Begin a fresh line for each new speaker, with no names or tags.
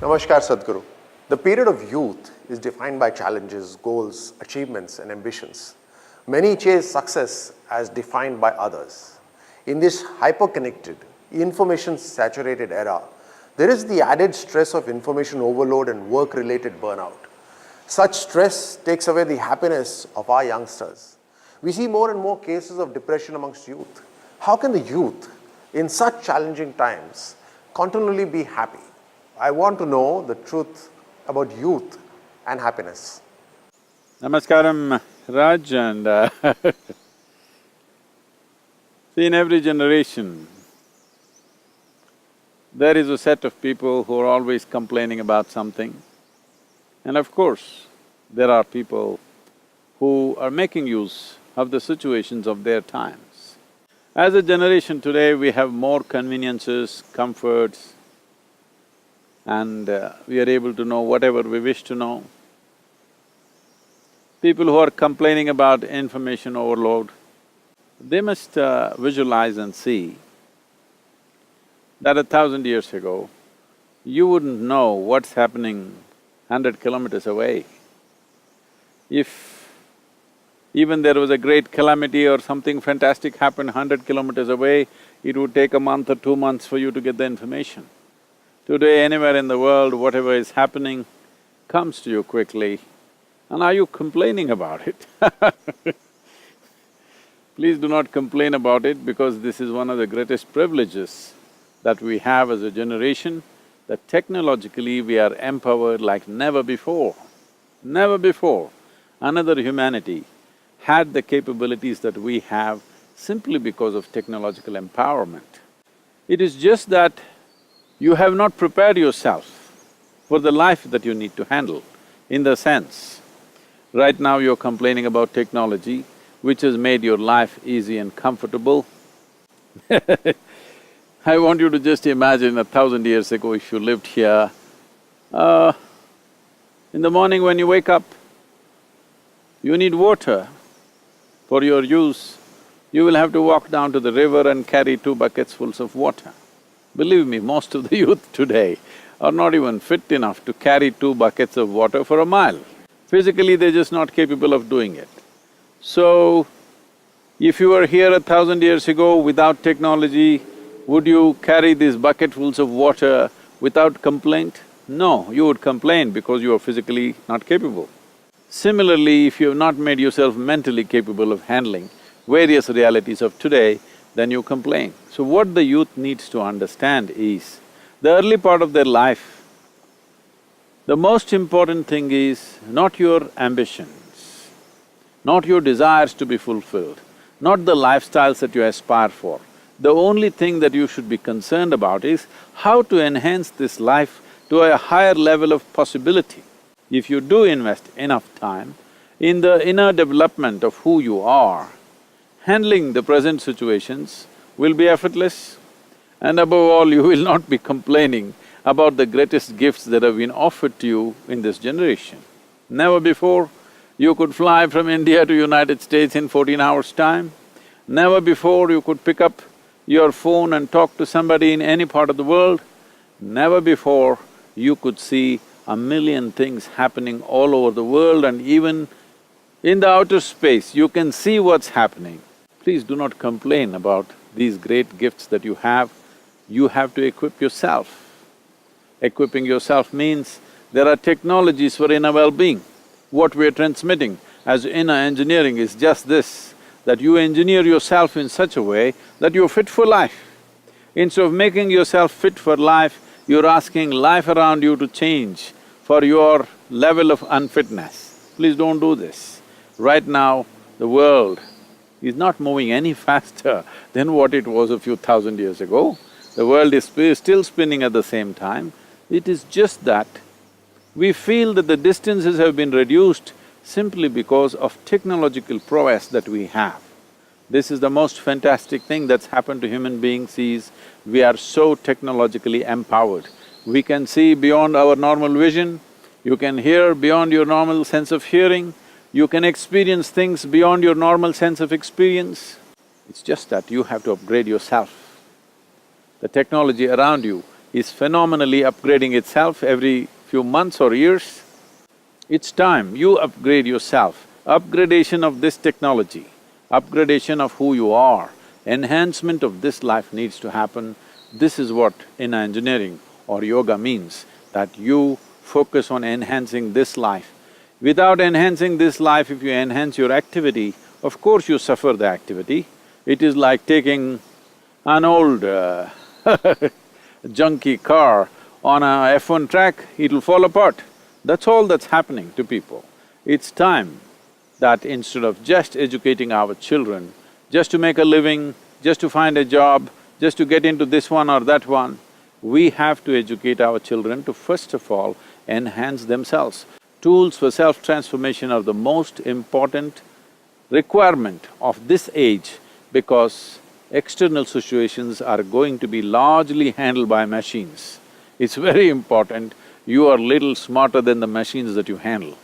Namaskar, Sadhguru. The period of youth is defined by challenges, goals, achievements, and ambitions. Many chase success as defined by others. In this hyper-connected, information-saturated era, there is the added stress of information overload and work-related burnout. Such stress takes away the happiness of our youngsters. We see more and more cases of depression amongst youth. How can the youth, in such challenging times, continually be happy? I want to know the truth about youth and happiness.
Namaskaram, Raj, and see, in every generation, there is a set of people who are always complaining about something. And of course, there are people who are making use of the situations of their times. As a generation today, we have more conveniences, comforts, and we are able to know whatever we wish to know. People who are complaining about information overload, they must visualize and see that 1,000 years ago, you wouldn't know what's happening 100 kilometers away. If even there was a great calamity or something fantastic happened 100 kilometers away, it would take a month or 2 months for you to get the information. Today, anywhere in the world, whatever is happening comes to you quickly, and are you complaining about it? Please do not complain about it, because this is one of the greatest privileges that we have as a generation, that technologically we are empowered like never before. Never before another humanity had the capabilities that we have simply because of technological empowerment. It is just that you have not prepared yourself for the life that you need to handle. In the sense, right now you're complaining about technology, which has made your life easy and comfortable. I want you to just imagine 1,000 years ago if you lived here, in the morning when you wake up, you need water for your use. You will have to walk down to the river and carry 2 buckets fulls of water. Believe me, most of the youth today are not even fit enough to carry 2 buckets of water for a mile. Physically, they're just not capable of doing it. So, if you were here 1,000 years ago without technology, would you carry these bucketfuls of water without complaint? No, you would complain because you are physically not capable. Similarly, if you have not made yourself mentally capable of handling various realities of today, then you complain. So what the youth needs to understand is, the early part of their life, the most important thing is not your ambitions, not your desires to be fulfilled, not the lifestyles that you aspire for. The only thing that you should be concerned about is how to enhance this life to a higher level of possibility. If you do invest enough time in the inner development of who you are, handling the present situations will be effortless, and above all, you will not be complaining about the greatest gifts that have been offered to you in this generation. Never before you could fly from India to United States in 14 hours' time. Never before you could pick up your phone and talk to somebody in any part of the world. Never before you could see 1,000,000 things happening all over the world, and even in the outer space, you can see what's happening. Please do not complain about these great gifts that you have to equip yourself. Equipping yourself means there are technologies for inner well-being. What we're transmitting as inner engineering is just this, that you engineer yourself in such a way that you're fit for life. Instead of making yourself fit for life, you're asking life around you to change for your level of unfitness. Please don't do this. Right now, the world is not moving any faster than what it was a few thousand years ago. The world is still spinning at the same time. It is just that we feel that the distances have been reduced simply because of technological prowess that we have. This is the most fantastic thing that's happened to human beings is, we are so technologically empowered. We can see beyond our normal vision, you can hear beyond your normal sense of hearing, you can experience things beyond your normal sense of experience. It's just that you have to upgrade yourself. The technology around you is phenomenally upgrading itself every few months or years. It's time you upgrade yourself. Upgradation of this technology, upgradation of who you are, enhancement of this life needs to happen. This is what in engineering or yoga means, that you focus on enhancing this life. Without enhancing this life, if you enhance your activity, of course you suffer the activity. It is like taking an old junky car on a F1 track, it'll fall apart. That's all that's happening to people. It's time that instead of just educating our children, just to make a living, just to find a job, just to get into this one or that one, we have to educate our children to first of all enhance themselves. Tools for self-transformation are the most important requirement of this age because external situations are going to be largely handled by machines. It's very important you are little smarter than the machines that you handle.